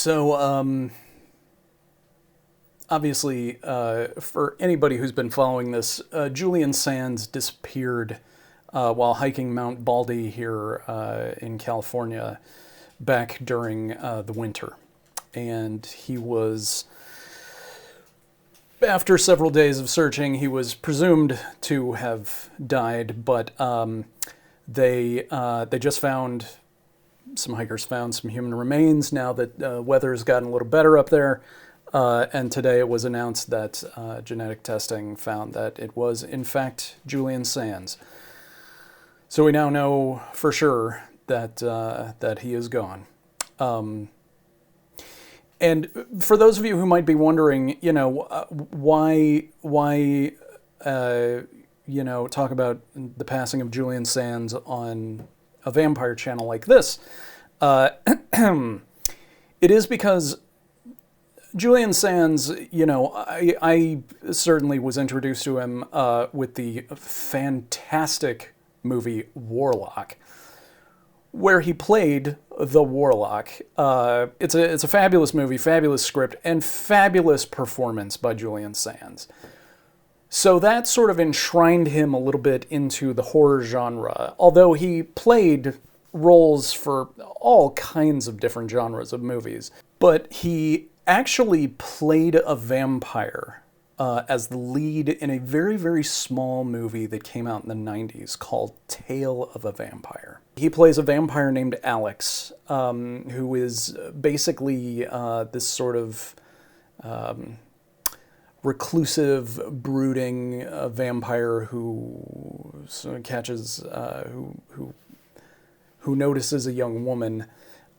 So, obviously, for anybody who's been following this, Julian Sands disappeared while hiking Mount Baldy here in California back during the winter. And he was, after several days of searching, he was presumed to have died, but they just found, some hikers found some human remains now that weather has gotten a little better up there. And today it was announced that genetic testing found that it was, in fact, Julian Sands. So we now know for sure that that he is gone. And for those of you who might be wondering, why talk about the passing of Julian Sands on a vampire channel like this, it is because Julian Sands, I certainly was introduced to him with the fantastic movie Warlock, where he played the Warlock. It's a fabulous movie, fabulous script, and fabulous performance by Julian Sands. So that sort of enshrined him a little bit into the horror genre, although he played roles for all kinds of different genres of movies. But he actually played a vampire as the lead in a very, very small movie that came out in the 90s called Tale of a Vampire. He plays a vampire named Alex, who is basically this sort of reclusive, brooding vampire who sort of catches, who notices a young woman,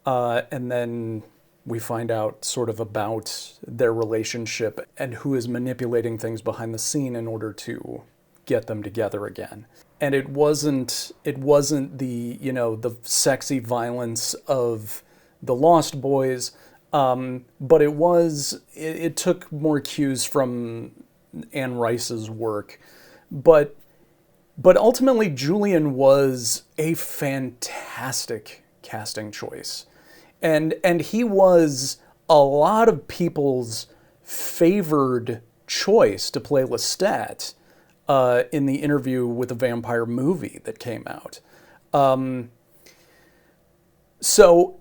and then we find out sort of about their relationship and who is manipulating things behind the scene in order to get them together again. And it wasn't the, the sexy violence of the Lost Boys, but it took more cues from Anne Rice's work. But ultimately, Julian was a fantastic casting choice. And he was a lot of people's favored choice to play Lestat in the Interview with a Vampire movie that came out. So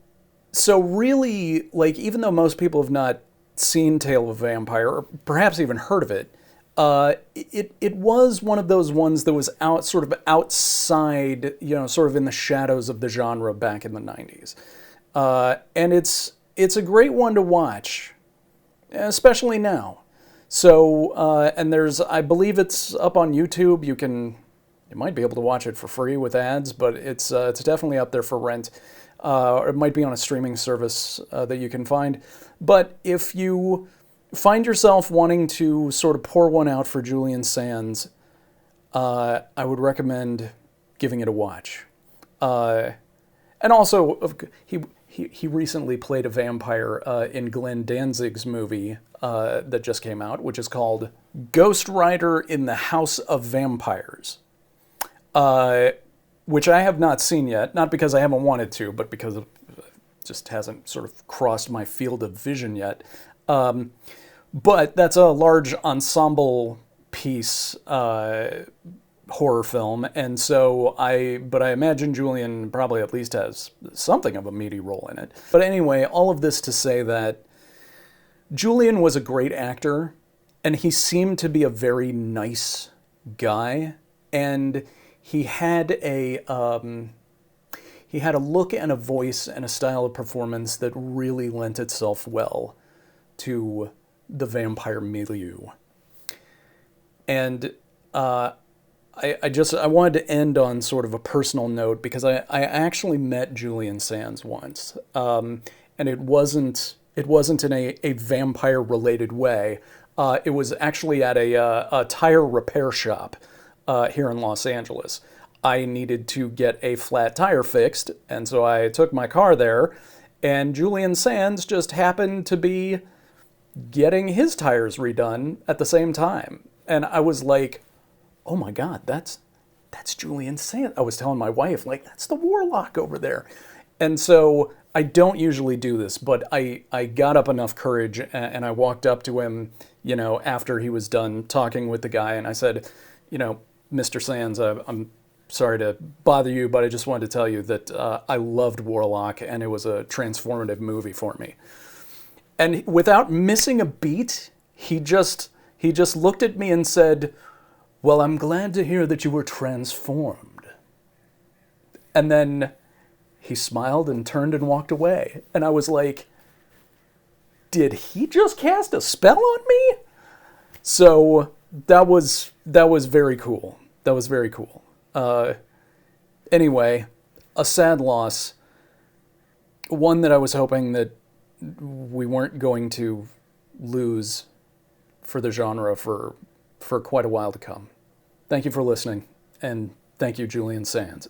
really, even though most people have not seen Tale of a Vampire, or perhaps even heard of it, it was one of those ones that was sort of outside, sort of in the shadows of the genre back in the 90s. And it's a great one to watch, especially now. So, and I believe it's up on YouTube. You might be able to watch it for free with ads, but it's definitely up there for rent. Or it might be on a streaming service that you can find. But if you find yourself wanting to sort of pour one out for Julian Sands, I would recommend giving it a watch. And also, he recently played a vampire in Glenn Danzig's movie that just came out, which is called Ghost Rider in the House of Vampires, which I have not seen yet, not because I haven't wanted to, but because it just hasn't sort of crossed my field of vision yet. But that's a large ensemble piece horror film, and so I imagine Julian probably at least has something of a meaty role in it. But anyway, all of this to say that Julian was a great actor, and he seemed to be a very nice guy, and he had a look and a voice and a style of performance that really lent itself well to the vampire milieu. And I wanted to end on sort of a personal note because I actually met Julian Sands once, and it wasn't in a vampire related way. It was actually at a tire repair shop here in Los Angeles. I needed to get a flat tire fixed, and so I took my car there, and Julian Sands just happened to be getting his tires redone at the same time, and I was like, oh my God, that's Julian Sands. I was telling my wife, that's the Warlock over there. And so I don't usually do this, but I got up enough courage and I walked up to him, after he was done talking with the guy, and I said, Mr. Sands, I'm sorry to bother you, but I just wanted to tell you that I loved Warlock, and it was a transformative movie for me. And without missing a beat, he just looked at me and said, "Well, I'm glad to hear that you were transformed." And then he smiled and turned and walked away. And I was like, did he just cast a spell on me? So that was very cool. That was very cool. Anyway, a sad loss. One that I was hoping that we weren't going to lose for the genre for quite a while to come. Thank you for listening, and thank you, Julian Sands.